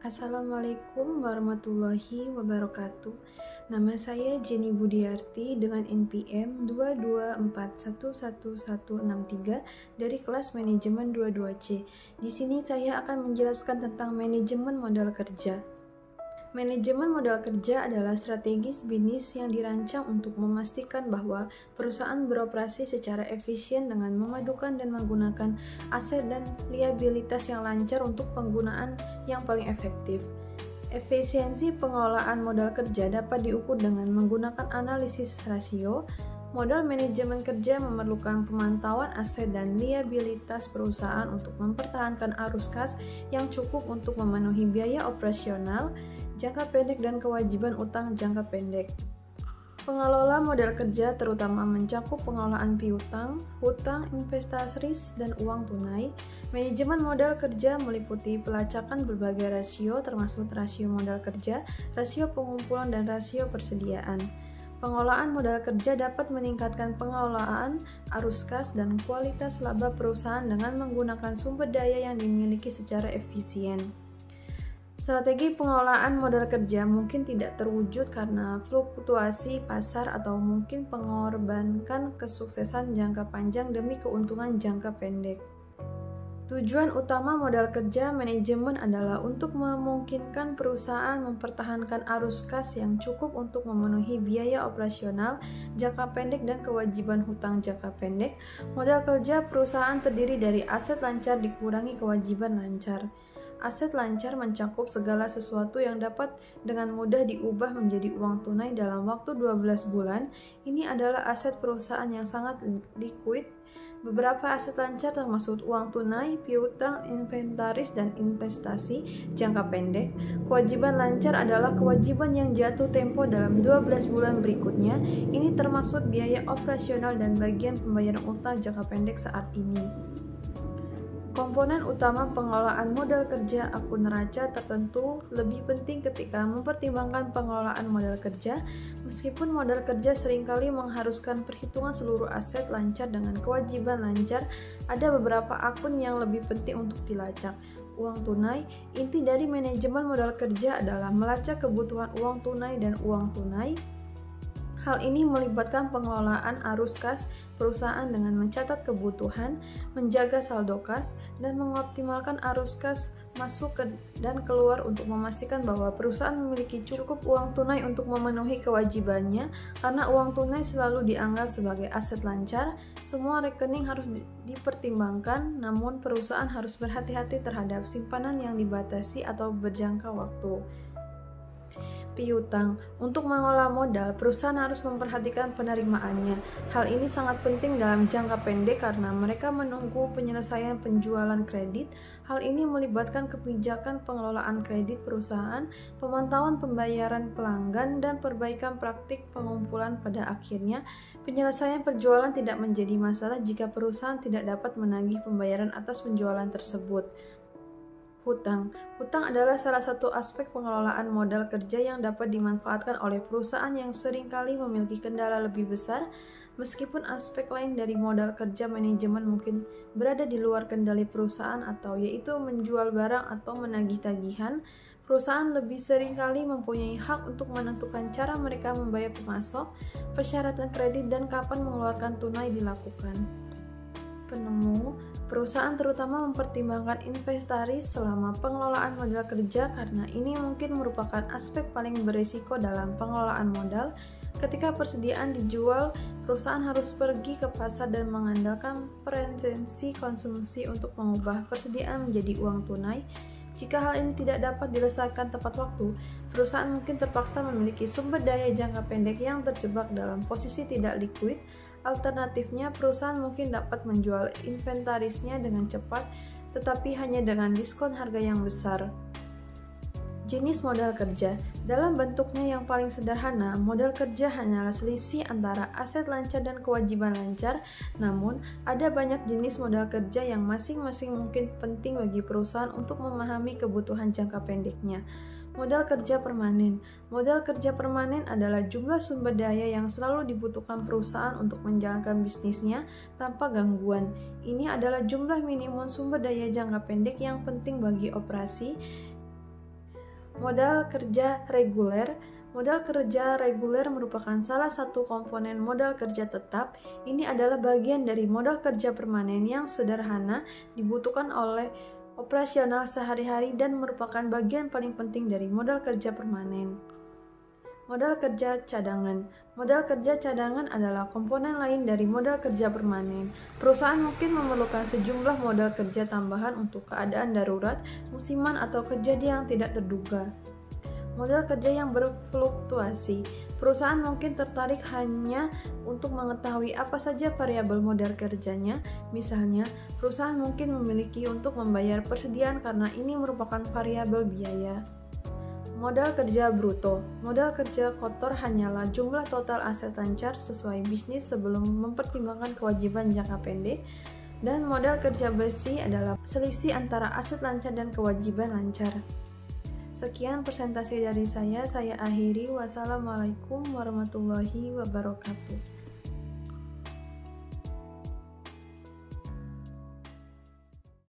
Assalamualaikum warahmatullahi wabarakatuh. Nama saya Jenny Budiarti dengan NPM 224111163 dari kelas manajemen 22C. Di sini saya akan menjelaskan tentang manajemen modal kerja. Manajemen modal kerja adalah strategis bisnis yang dirancang untuk memastikan bahwa perusahaan beroperasi secara efisien dengan memadukan dan menggunakan aset dan liabilitas yang lancar untuk penggunaan yang paling efektif. Efisiensi pengelolaan modal kerja dapat diukur dengan menggunakan analisis rasio. Modal manajemen kerja memerlukan pemantauan aset dan liabilitas perusahaan untuk mempertahankan arus kas yang cukup untuk memenuhi biaya operasional jangka pendek dan kewajiban utang jangka pendek. Pengelola modal kerja terutama mencakup pengelolaan piutang, hutang, investasi, dan uang tunai. Manajemen modal kerja meliputi pelacakan berbagai rasio termasuk rasio modal kerja, rasio pengumpulan, dan rasio persediaan. Pengelolaan modal kerja dapat meningkatkan pengelolaan arus kas dan kualitas laba perusahaan dengan menggunakan sumber daya yang dimiliki secara efisien. Strategi pengelolaan modal kerja mungkin tidak terwujud karena fluktuasi pasar atau mungkin mengorbankan kesuksesan jangka panjang demi keuntungan jangka pendek. Tujuan utama modal kerja manajemen adalah untuk memungkinkan perusahaan mempertahankan arus kas yang cukup untuk memenuhi biaya operasional jangka pendek dan kewajiban hutang jangka pendek. Modal kerja perusahaan terdiri dari aset lancar dikurangi kewajiban lancar. Aset lancar mencakup segala sesuatu yang dapat dengan mudah diubah menjadi uang tunai dalam waktu 12 bulan. Ini adalah aset perusahaan yang sangat likuid. Beberapa aset lancar termasuk uang tunai, piutang, inventaris, dan investasi jangka pendek. Kewajiban lancar adalah kewajiban yang jatuh tempo dalam 12 bulan berikutnya. Ini termasuk biaya operasional dan bagian pembayaran utang jangka pendek saat ini. Komponen utama pengelolaan modal kerja akun neraca tertentu lebih penting ketika mempertimbangkan pengelolaan modal kerja. Meskipun modal kerja seringkali mengharuskan perhitungan seluruh aset lancar dengan kewajiban lancar, ada beberapa akun yang lebih penting untuk dilacak. Uang tunai, inti dari manajemen modal kerja adalah melacak kebutuhan uang tunai dan uang tunai. Hal ini melibatkan pengelolaan arus kas perusahaan dengan mencatat kebutuhan, menjaga saldo kas, dan mengoptimalkan arus kas masuk dan keluar untuk memastikan bahwa perusahaan memiliki cukup uang tunai untuk memenuhi kewajibannya. Karena uang tunai selalu dianggap sebagai aset lancar, semua rekening harus dipertimbangkan, namun perusahaan harus berhati-hati terhadap simpanan yang dibatasi atau berjangka waktu. Piutang. Untuk mengolah modal, perusahaan harus memperhatikan penerimaannya. Hal ini sangat penting dalam jangka pendek karena mereka menunggu penyelesaian penjualan kredit. Hal ini melibatkan kebijakan pengelolaan kredit perusahaan, pemantauan pembayaran pelanggan, dan perbaikan praktik pengumpulan. Pada akhirnya, penyelesaian penjualan tidak menjadi masalah jika perusahaan tidak dapat menagih pembayaran atas penjualan tersebut. Hutang. Hutang adalah salah satu aspek pengelolaan modal kerja yang dapat dimanfaatkan oleh perusahaan yang seringkali memiliki kendala lebih besar. Meskipun aspek lain dari modal kerja manajemen mungkin berada di luar kendali perusahaan atau yaitu menjual barang atau menagih tagihan, perusahaan lebih seringkali mempunyai hak untuk menentukan cara mereka membayar pemasok, persyaratan kredit, dan kapan mengeluarkan tunai dilakukan. Penemu, perusahaan terutama mempertimbangkan inventaris selama pengelolaan modal kerja karena ini mungkin merupakan aspek paling berisiko dalam pengelolaan modal. Ketika persediaan dijual, perusahaan harus pergi ke pasar dan mengandalkan presensi konsumsi untuk mengubah persediaan menjadi uang tunai. Jika hal ini tidak dapat diselesaikan tepat waktu, perusahaan mungkin terpaksa memiliki sumber daya jangka pendek yang terjebak dalam posisi tidak likuid. Alternatifnya, perusahaan mungkin dapat menjual inventarisnya dengan cepat, tetapi hanya dengan diskon harga yang besar. Jenis modal kerja. Dalam bentuknya yang paling sederhana, modal kerja hanyalah selisih antara aset lancar dan kewajiban lancar. Namun, ada banyak jenis modal kerja yang masing-masing mungkin penting bagi perusahaan untuk memahami kebutuhan jangka pendeknya. Modal kerja permanen. Modal kerja permanen adalah jumlah sumber daya yang selalu dibutuhkan perusahaan untuk menjalankan bisnisnya tanpa gangguan. Ini adalah jumlah minimum sumber daya jangka pendek yang penting bagi operasi. Modal kerja reguler. Modal kerja reguler merupakan salah satu komponen modal kerja tetap. Ini adalah bagian dari modal kerja permanen yang sederhana, dibutuhkan oleh operasional sehari-hari dan merupakan bagian paling penting dari modal kerja permanen. Modal kerja cadangan. Modal kerja cadangan adalah komponen lain dari modal kerja permanen. Perusahaan mungkin memerlukan sejumlah modal kerja tambahan untuk keadaan darurat, musiman, atau kejadian yang tidak terduga. Modal kerja yang berfluktuasi. Perusahaan mungkin tertarik hanya untuk mengetahui apa saja variabel modal kerjanya. Misalnya, perusahaan mungkin memiliki untuk membayar persediaan karena ini merupakan variabel biaya. Modal kerja bruto. Modal kerja kotor hanyalah jumlah total aset lancar sesuai bisnis sebelum mempertimbangkan kewajiban jangka pendek. Dan modal kerja bersih adalah selisih antara aset lancar dan kewajiban lancar. Sekian presentasi dari saya akhiri. Wassalamualaikum warahmatullahi wabarakatuh.